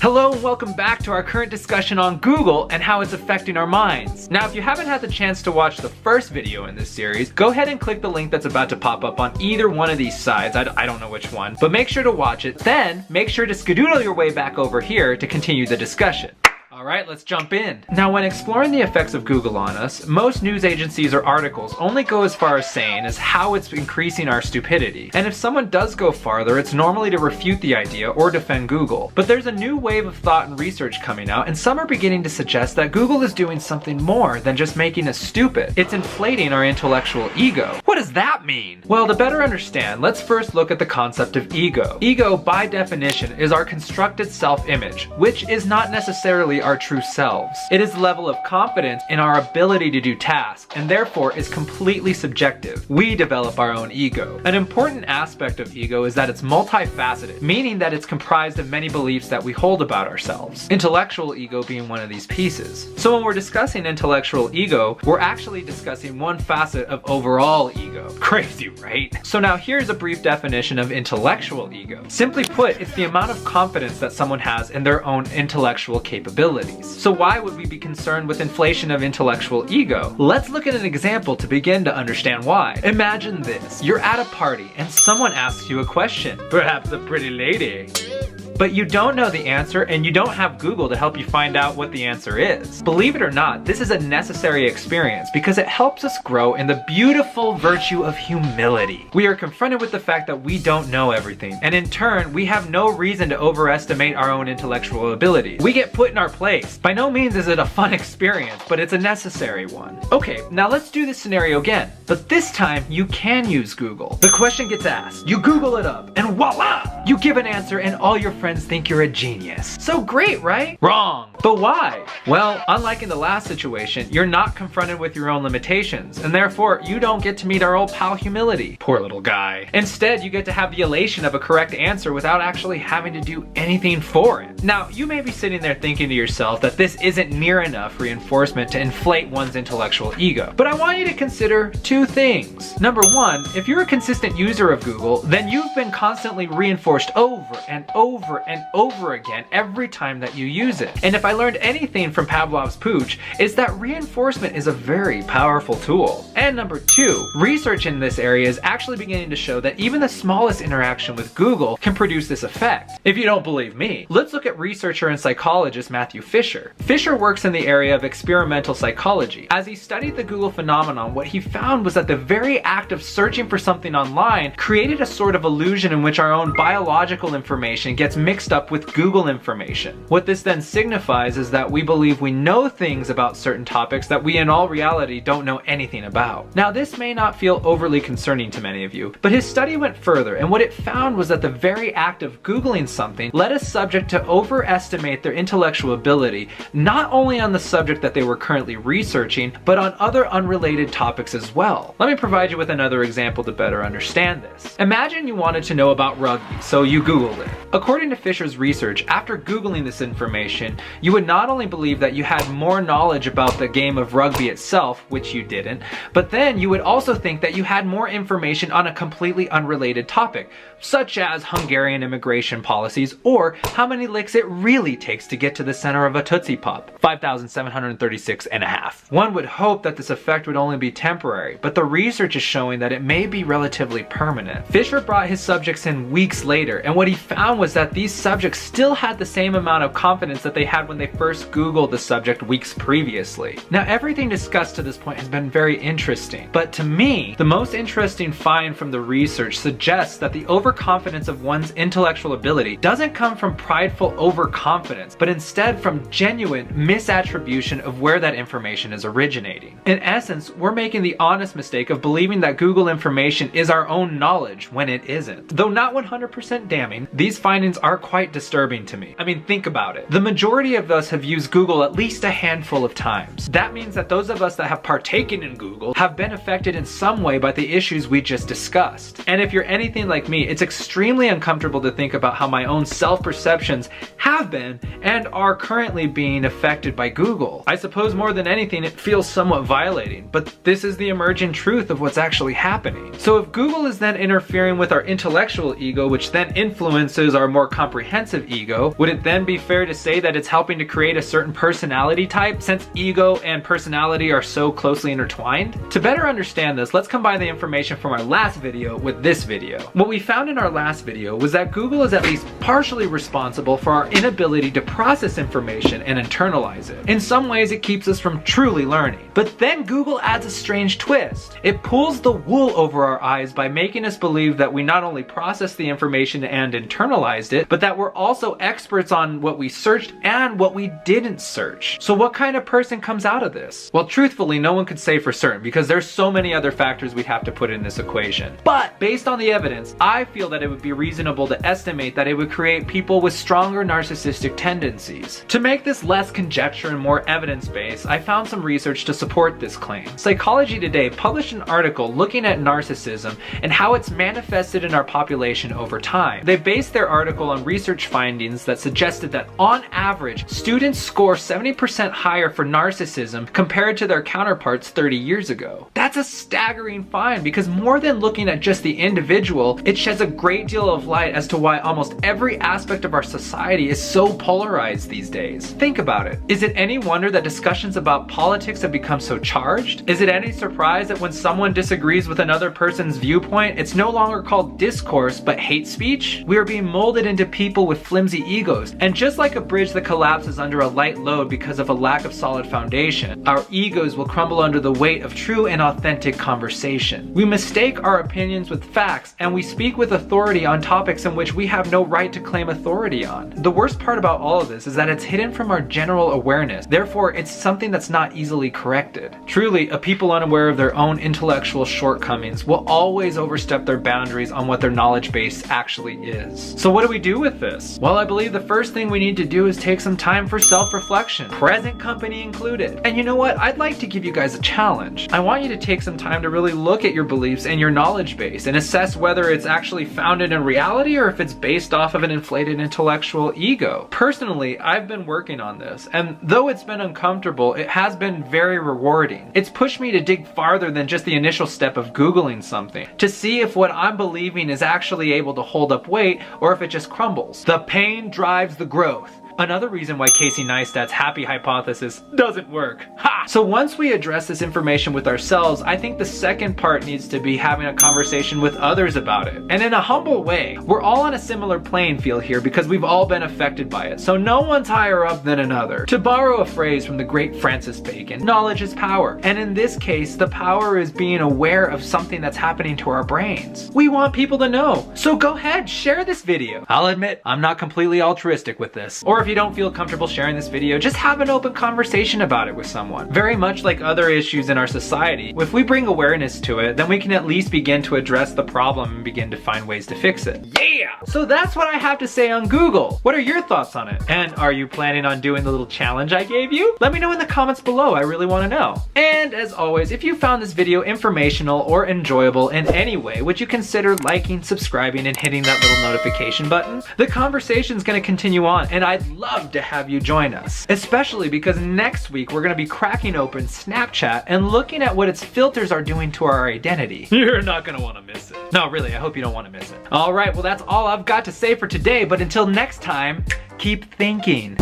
Hello and welcome back to our current discussion on Google and how it's affecting our minds. Now, if you haven't had the chance to watch the first video in this series, go ahead and click the link that's about to pop up on either one of these sides. I don't know which one, but make sure to watch it. Then, make sure to skedoodle your way back over here to continue the discussion. Alright, let's jump in. Now, when exploring the effects of Google on us, most news agencies or articles only go as far as saying as how it's increasing our stupidity. And if someone does go farther, it's normally to refute the idea or defend Google. But there's a new wave of thought and research coming out, and some are beginning to suggest that Google is doing something more than just making us stupid. It's inflating our intellectual ego. What does that mean? Well, to better understand, let's first look at the concept of ego. Ego, by definition, is our constructed self-image, which is not necessarily our true selves. It is the level of confidence in our ability to do tasks, and therefore is completely subjective. We develop our own ego. An important aspect of ego is that it's multifaceted, meaning that it's comprised of many beliefs that we hold about ourselves. Intellectual ego being one of these pieces. So when we're discussing intellectual ego, we're actually discussing one facet of overall ego. Crazy, right? So now here's a brief definition of intellectual ego. Simply put, it's the amount of confidence that someone has in their own intellectual capabilities. So why would we be concerned with inflation of intellectual ego? Let's look at an example to begin to understand why. Imagine this. You're at a party and someone asks you a question. Perhaps a pretty lady. But you don't know the answer and you don't have Google to help you find out what the answer is. Believe it or not, this is a necessary experience because it helps us grow in the beautiful virtue of humility. We are confronted with the fact that we don't know everything, and in turn, we have no reason to overestimate our own intellectual ability. We get put in our place. By no means is it a fun experience, but it's a necessary one. Okay, now let's do this scenario again, but this time you can use Google. The question gets asked, you Google it up, and voila! You give an answer and all your friends think you're a genius. So great, right? Wrong. But why? Well, unlike in the last situation, you're not confronted with your own limitations, and therefore you don't get to meet our old pal humility. Poor little guy. Instead, you get to have the elation of a correct answer without actually having to do anything for it. Now, you may be sitting there thinking to yourself that this isn't near enough reinforcement to inflate one's intellectual ego. But I want you to consider two things. Number one, if you're a consistent user of Google, then you've been constantly reinforced over and over and over again every time that you use it. And if I learned anything from Pavlov's pooch, is that reinforcement is a very powerful tool. And number two, research in this area is actually beginning to show that even the smallest interaction with Google can produce this effect. If you don't believe me, let's look at researcher and psychologist Matthew Fisher. Fisher works in the area of experimental psychology. As he studied the Google phenomenon, what he found was that the very act of searching for something online created a sort of illusion in which our own biological information gets mixed up with Google information. What this then signifies is that we believe we know things about certain topics that we in all reality don't know anything about. Now, this may not feel overly concerning to many of you, but his study went further, and what it found was that the very act of Googling something led a subject to overestimate their intellectual ability, not only on the subject that they were currently researching, but on other unrelated topics as well. Let me provide you with another example to better understand this. Imagine you wanted to know about rugby, so you Googled it. According to Fisher's research, after Googling this information, you would not only believe that you had more knowledge about the game of rugby itself, which you didn't, but then you would also think that you had more information on a completely unrelated topic, such as Hungarian immigration policies or how many licks it really takes to get to the center of a Tootsie Pop, 5,736 and a half. One would hope that this effect would only be temporary, but the research is showing that it may be relatively permanent. Fisher brought his subjects in weeks later, and what he found was that these subjects still had the same amount of confidence that they had when they first Googled the subject weeks previously. Now, everything discussed to this point has been very interesting, but to me, the most interesting find from the research suggests that the overconfidence of one's intellectual ability doesn't come from prideful overconfidence, but instead from genuine misattribution of where that information is originating. In essence, we're making the honest mistake of believing that Google information is our own knowledge when it isn't. Though not 100% damning, these findings are quite disturbing to me. I mean, think about it. The majority of us have used Google at least a handful of times. That means that those of us that have partaken in Google have been affected in some way by the issues we just discussed. And if you're anything like me, it's extremely uncomfortable to think about how my own self-perceptions have been and are currently being affected by Google. I suppose more than anything, it feels somewhat violating, but this is the emerging truth of what's actually happening. So if Google is then interfering with our intellectual ego, which then then influences our more comprehensive ego, would it then be fair to say that it's helping to create a certain personality type, since ego and personality are so closely intertwined? To better understand this, let's combine the information from our last video with this video. What we found in our last video was that Google is at least partially responsible for our inability to process information and internalize it. In some ways, it keeps us from truly learning. But then Google adds a strange twist. It pulls the wool over our eyes by making us believe that we not only process the information and internalized it, but that we're also experts on what we searched and what we didn't search. So what kind of person comes out of this? Well, truthfully, no one could say for certain because there's so many other factors we'd have to put in this equation. But based on the evidence, I feel that it would be reasonable to estimate that it would create people with stronger narcissistic tendencies. To make this less conjecture and more evidence-based, I found some research to support this claim. Psychology Today published an article looking at narcissism and how it's manifested in our population over time. They based their article on research findings that suggested that on average, students score 70% higher for narcissism compared to their counterparts 30 years ago. That's a staggering find because more than looking at just the individual, it sheds a great deal of light as to why almost every aspect of our society is so polarized these days. Think about it. Is it any wonder that discussions about politics have become so charged? Is it any surprise that when someone disagrees with another person's viewpoint, it's no longer called discourse but hate speech? We are being molded into people with flimsy egos, and just like a bridge that collapses under a light load because of a lack of solid foundation, our egos will crumble under the weight of true and authentic conversation. We mistake our opinions with facts, and we speak with authority on topics in which we have no right to claim authority on. The worst part about all of this is that it's hidden from our general awareness. Therefore, it's something that's not easily corrected. Truly, a people unaware of their own intellectual shortcomings will always overstep their boundaries on what their knowledge base actually is. So what do we do with this? Well, I believe the first thing we need to do is take some time for self-reflection, present company included. And you know what? I'd like to give you guys a challenge. I want you to take some time to really look at your beliefs and your knowledge base and assess whether it's actually founded in reality or if it's based off of an inflated intellectual ego. Personally, I've been working on this, and though it's been uncomfortable, it has been very rewarding. It's pushed me to dig farther than just the initial step of Googling something, to see if what I'm believing is actually able to hold up weight or if it just crumbles. The pain drives the growth. Another reason why Casey Neistat's happy hypothesis doesn't work. Ha! So once we address this information with ourselves, I think the second part needs to be having a conversation with others about it. And in a humble way, we're all on a similar playing field here because we've all been affected by it. So no one's higher up than another. To borrow a phrase from the great Francis Bacon, knowledge is power. And in this case, the power is being aware of something that's happening to our brains. We want people to know. So go ahead, share this video. I'll admit, I'm not completely altruistic with this. Or if you don't feel comfortable sharing this video, just have an open conversation about it with someone. Very much like other issues in our society, if we bring awareness to it, then we can at least begin to address the problem and begin to find ways to fix it. Yeah! So that's what I have to say on Google. What are your thoughts on it? And are you planning on doing the little challenge I gave you? Let me know in the comments below, I really want to know. And as always, if you found this video informational or enjoyable in any way, would you consider liking, subscribing, and hitting that little notification button? The conversation's gonna continue on, and I'd love to have you join us. Especially because next week we're gonna be cracking open Snapchat and looking at what its filters are doing to our identity. You're not gonna wanna miss it. No, really, I hope you don't wanna miss it. All right, well that's all I've got to say for today, but until next time, keep thinking.